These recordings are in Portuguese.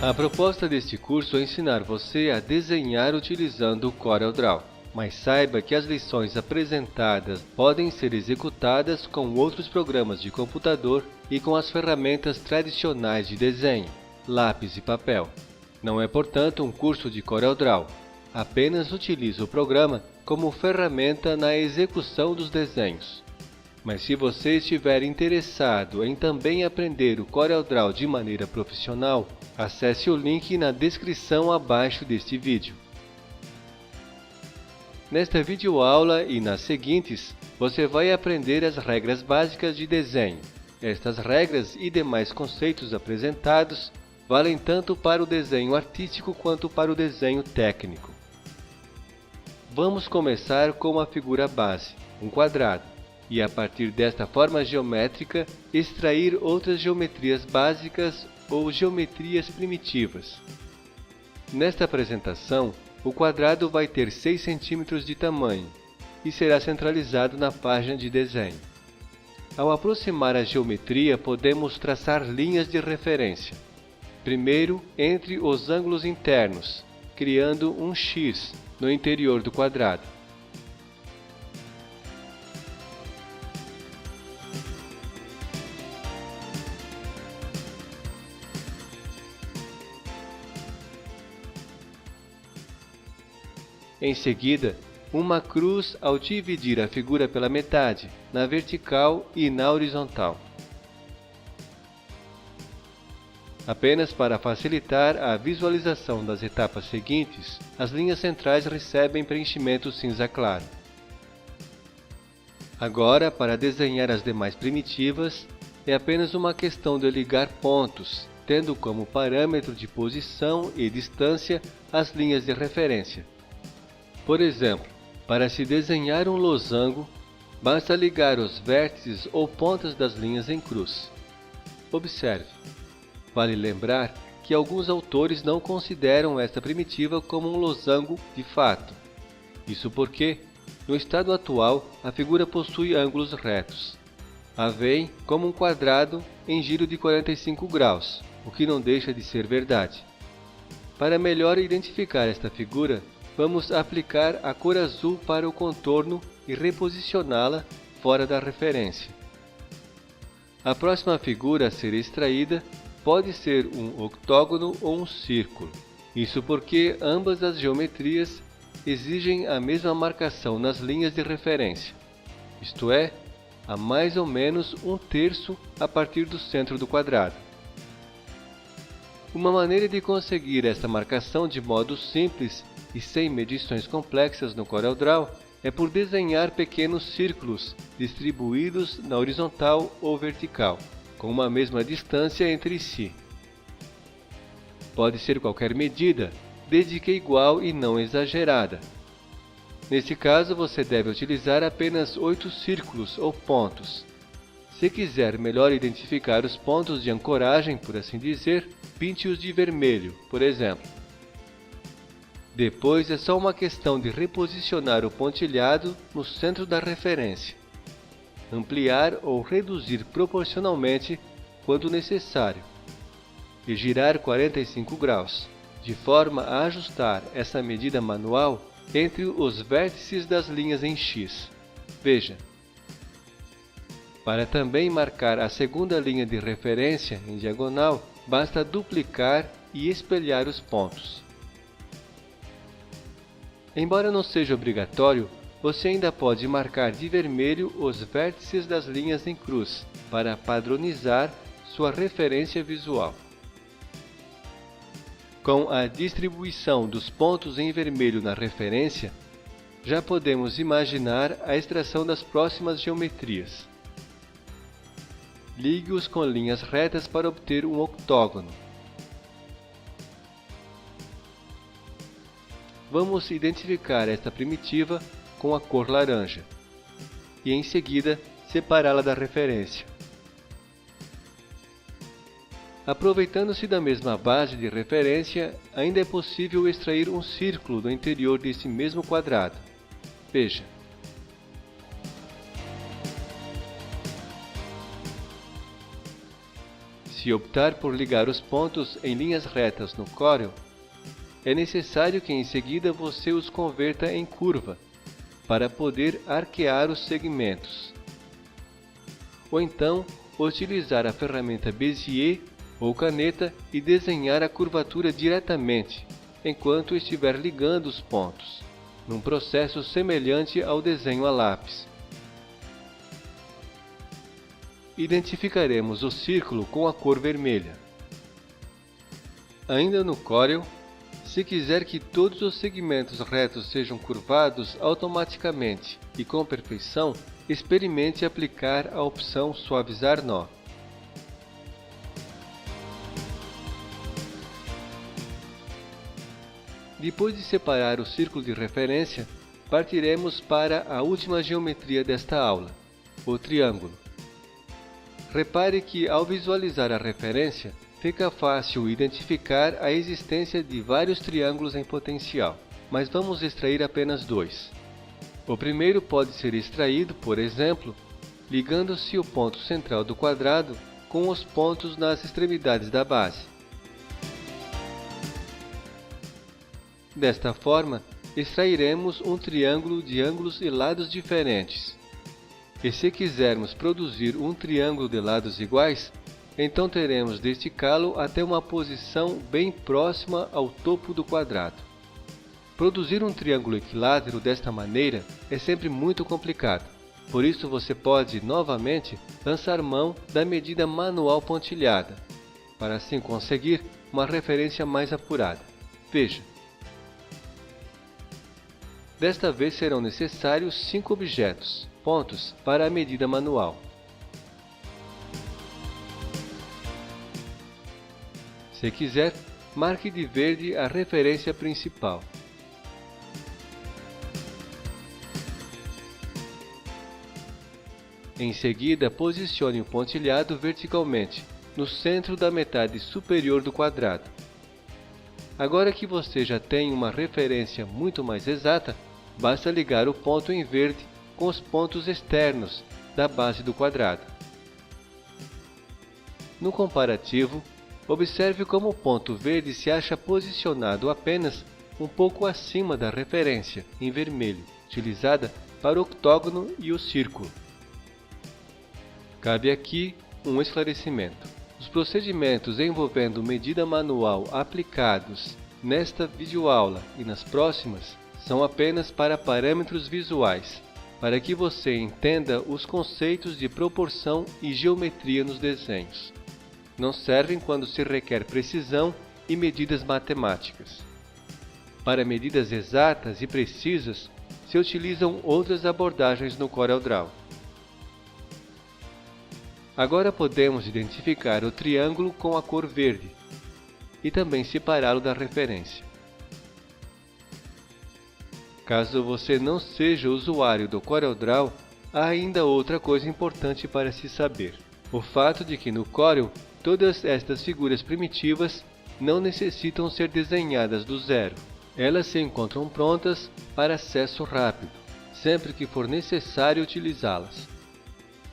A proposta deste curso é ensinar você a desenhar utilizando o CorelDRAW, mas saiba que as lições apresentadas podem ser executadas com outros programas de computador e com as ferramentas tradicionais de desenho, lápis e papel. Não é, portanto, um curso de CorelDRAW, apenas utiliza o programa como ferramenta na execução dos desenhos. Mas se você estiver interessado em também aprender o CorelDRAW de maneira profissional, acesse o link na descrição abaixo deste vídeo. Nesta videoaula e nas seguintes, você vai aprender as regras básicas de desenho. Estas regras e demais conceitos apresentados valem tanto para o desenho artístico quanto para o desenho técnico. Vamos começar com a figura base, um quadrado, e a partir desta forma geométrica, extrair outras geometrias básicas ou geometrias primitivas. Nesta apresentação, o quadrado vai ter 6 cm de tamanho e será centralizado na página de desenho. Ao aproximar a geometria, podemos traçar linhas de referência. Primeiro, entre os ângulos internos, criando um X no interior do quadrado. Em seguida, uma cruz ao dividir a figura pela metade, na vertical e na horizontal. Apenas para facilitar a visualização das etapas seguintes, as linhas centrais recebem preenchimento cinza claro. Agora, para desenhar as demais primitivas, é apenas uma questão de ligar pontos, tendo como parâmetro de posição e distância as linhas de referência. Por exemplo, para se desenhar um losango, basta ligar os vértices ou pontas das linhas em cruz. Observe. Vale lembrar que alguns autores não consideram esta primitiva como um losango de fato. Isso porque, no estado atual, a figura possui ângulos retos. A veem como um quadrado em giro de 45 graus, o que não deixa de ser verdade. Para melhor identificar esta figura, vamos aplicar a cor azul para o contorno e reposicioná-la fora da referência. A próxima figura a ser extraída pode ser um octógono ou um círculo. Isso porque ambas as geometrias exigem a mesma marcação nas linhas de referência, isto é, a mais ou menos 1/3 a partir do centro do quadrado. Uma maneira de conseguir esta marcação de modo simples e sem medições complexas no CorelDRAW é por desenhar pequenos círculos distribuídos na horizontal ou vertical, com uma mesma distância entre si. Pode ser qualquer medida, desde que igual e não exagerada. Nesse caso, você deve utilizar apenas 8 círculos ou pontos. Se quiser melhor identificar os pontos de ancoragem, por assim dizer, pinte-os de vermelho, por exemplo. Depois é só uma questão de reposicionar o pontilhado no centro da referência, ampliar ou reduzir proporcionalmente quando necessário, e girar 45 graus, de forma a ajustar essa medida manual entre os vértices das linhas em X. Veja. Para também marcar a segunda linha de referência em diagonal, basta duplicar e espelhar os pontos. Embora não seja obrigatório, você ainda pode marcar de vermelho os vértices das linhas em cruz, para padronizar sua referência visual. Com a distribuição dos pontos em vermelho na referência, já podemos imaginar a extração das próximas geometrias. Ligue-os com linhas retas para obter um octógono. Vamos identificar esta primitiva com a cor laranja e, em seguida, separá-la da referência. Aproveitando-se da mesma base de referência, ainda é possível extrair um círculo do interior desse mesmo quadrado. Veja. Se optar por ligar os pontos em linhas retas no Corel, é necessário que em seguida você os converta em curva, para poder arquear os segmentos. Ou então, utilizar a ferramenta Bezier ou caneta e desenhar a curvatura diretamente, enquanto estiver ligando os pontos, num processo semelhante ao desenho a lápis. Identificaremos o círculo com a cor vermelha. Ainda no Corel, se quiser que todos os segmentos retos sejam curvados automaticamente e com perfeição, experimente aplicar a opção Suavizar nó. Depois de separar o círculo de referência, partiremos para a última geometria desta aula, o triângulo. Repare que ao visualizar a referência, fica fácil identificar a existência de vários triângulos em potencial, mas vamos extrair apenas dois. O primeiro pode ser extraído, por exemplo, ligando-se o ponto central do quadrado com os pontos nas extremidades da base. Desta forma, extrairemos um triângulo de ângulos e lados diferentes. E se quisermos produzir um triângulo de lados iguais, então teremos de esticá-lo até uma posição bem próxima ao topo do quadrado. Produzir um triângulo equilátero desta maneira é sempre muito complicado, por isso você pode, novamente, lançar mão da medida manual pontilhada, para assim conseguir uma referência mais apurada. Veja. Desta vez serão necessários 5 objetos, pontos, para a medida manual. Se quiser, marque de verde a referência principal. Em seguida, posicione o pontilhado verticalmente, no centro da metade superior do quadrado. Agora que você já tem uma referência muito mais exata, basta ligar o ponto em verde com os pontos externos da base do quadrado. No comparativo, observe como o ponto verde se acha posicionado apenas um pouco acima da referência, em vermelho, utilizada para o octógono e o círculo. Cabe aqui um esclarecimento. Os procedimentos envolvendo medida manual aplicados nesta videoaula e nas próximas são apenas para parâmetros visuais, para que você entenda os conceitos de proporção e geometria nos desenhos. Não servem quando se requer precisão e medidas matemáticas. Para medidas exatas e precisas, se utilizam outras abordagens no CorelDRAW. Agora podemos identificar o triângulo com a cor verde e também separá-lo da referência. Caso você não seja usuário do CorelDRAW, há ainda outra coisa importante para se saber. O fato de que no Corel, todas estas figuras primitivas não necessitam ser desenhadas do zero. Elas se encontram prontas para acesso rápido, sempre que for necessário utilizá-las.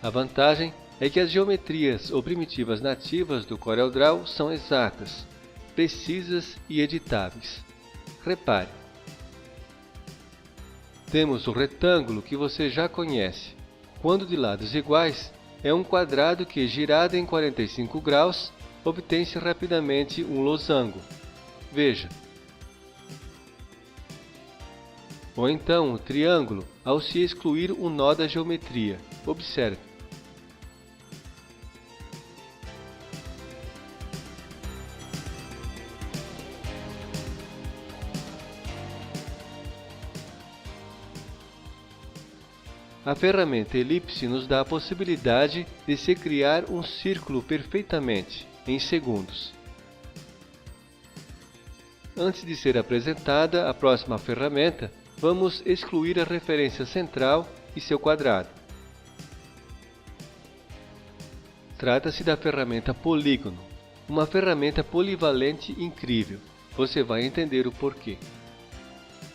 A vantagem é que as geometrias ou primitivas nativas do CorelDRAW são exatas, precisas e editáveis. Repare. Temos o retângulo que você já conhece. Quando de lados iguais, é um quadrado que, girado em 45 graus, obtém-se rapidamente um losango. Veja. Ou então o triângulo, ao se excluir um nó da geometria. Observe. A ferramenta Elipse nos dá a possibilidade de se criar um círculo perfeitamente, em segundos. Antes de ser apresentada a próxima ferramenta, vamos excluir a referência central e seu quadrado. Trata-se da ferramenta Polígono, uma ferramenta polivalente incrível. Você vai entender o porquê.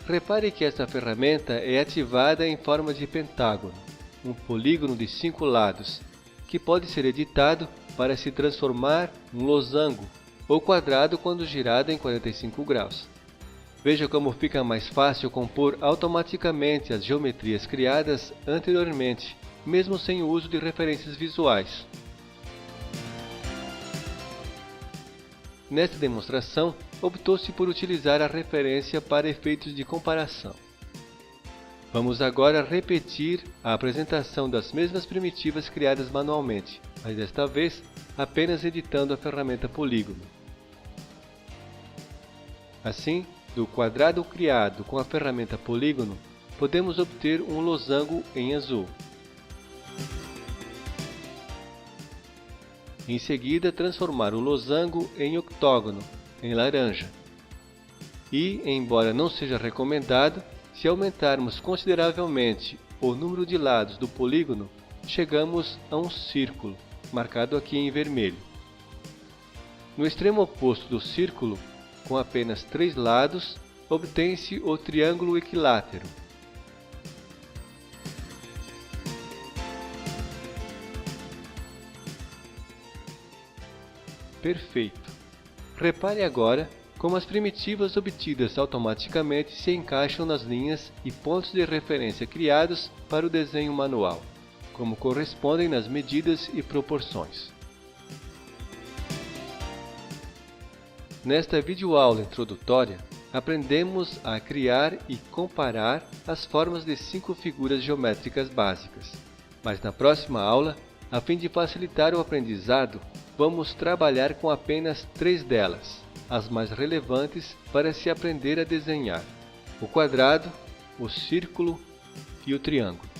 Repare que esta ferramenta é ativada em forma de pentágono, um polígono de 5 lados, que pode ser editado para se transformar em losango ou quadrado quando girado em 45 graus. Veja como fica mais fácil compor automaticamente as geometrias criadas anteriormente, mesmo sem o uso de referências visuais. Nesta demonstração, optou-se por utilizar a referência para efeitos de comparação. Vamos agora repetir a apresentação das mesmas primitivas criadas manualmente, mas desta vez apenas editando a ferramenta Polígono. Assim, do quadrado criado com a ferramenta Polígono, podemos obter um losango em azul. Em seguida, transformar o losango em octógono, em laranja. E, embora não seja recomendado, se aumentarmos consideravelmente o número de lados do polígono, chegamos a um círculo, marcado aqui em vermelho. No extremo oposto do círculo, com apenas 3 lados, obtém-se o triângulo equilátero. Perfeito! Repare agora como as primitivas obtidas automaticamente se encaixam nas linhas e pontos de referência criados para o desenho manual, como correspondem nas medidas e proporções. Nesta videoaula introdutória, aprendemos a criar e comparar as formas de 5 figuras geométricas básicas. Mas na próxima aula, a fim de facilitar o aprendizado, vamos trabalhar com apenas 3 delas, as mais relevantes para se aprender a desenhar: o quadrado, o círculo e o triângulo.